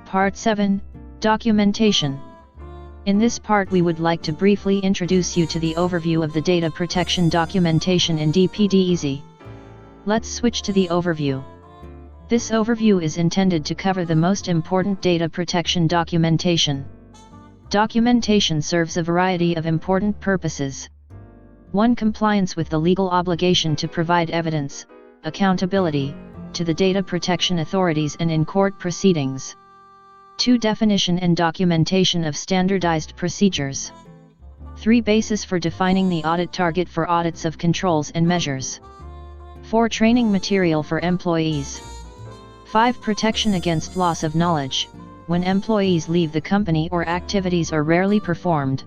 Part 7, Documentation. In this part we would like to briefly introduce you to the overview of the data protection documentation in DPD-EASY. Let's switch to the overview. This overview is intended to cover the most important data protection documentation. Documentation serves a variety of important purposes. 1. Compliance with the legal obligation to provide evidence, accountability, to the data protection authorities and in court proceedings. 2. Definition and documentation of standardized procedures. 3. Basis for defining the audit target for audits of controls and measures. 4. Training material for employees. 5. Protection against loss of knowledge, when employees leave the company or activities are rarely performed.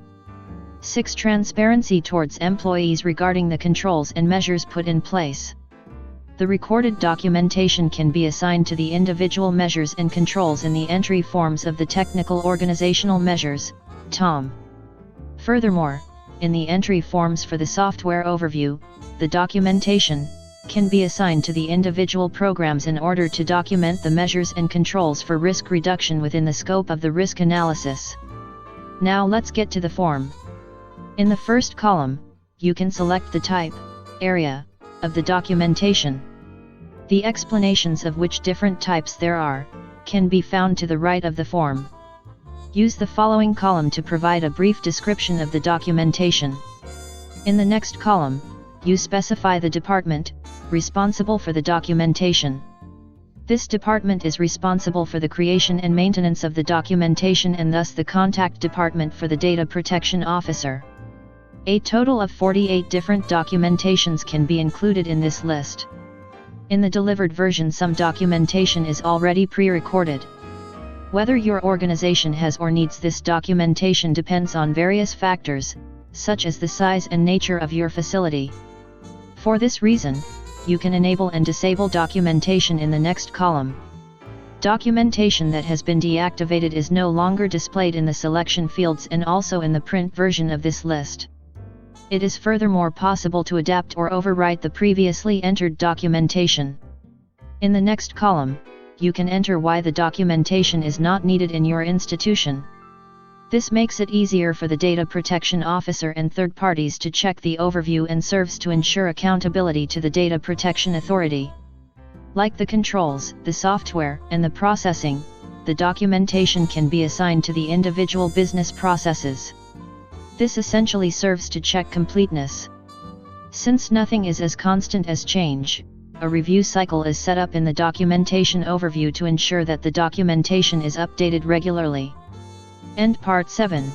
6. Transparency towards employees regarding the controls and measures put in place. The recorded documentation can be assigned to the individual measures and controls in the entry forms of the Technical Organizational Measures, TOM. Furthermore, in the entry forms for the software overview, the documentation can be assigned to the individual programs in order to document the measures and controls for risk reduction within the scope of the risk analysis. Now let's get to the form. In the first column, you can select the type, area, of the documentation. The explanations of which different types there are, can be found to the right of the form. Use the following column to provide a brief description of the documentation. In the next column, you specify the department responsible for the documentation. This department is responsible for the creation and maintenance of the documentation and thus the contact department for the data protection officer. A total of 48 different documentations can be included in this list. In the delivered version, some documentation is already pre-recorded. Whether your organization has or needs this documentation depends on various factors, such as the size and nature of your facility. For this reason, you can enable and disable documentation in the next column. Documentation that has been deactivated is no longer displayed in the selection fields and also in the print version of this list. It is furthermore possible to adapt or overwrite the previously entered documentation. In the next column, you can enter why the documentation is not needed in your institution. This makes it easier for the data protection officer and third parties to check the overview and serves to ensure accountability to the data protection authority. Like the controls, the software, and the processing, the documentation can be assigned to the individual business processes. This essentially serves to check completeness. Since nothing is as constant as change, a review cycle is set up in the documentation overview to ensure that the documentation is updated regularly. End Part 7.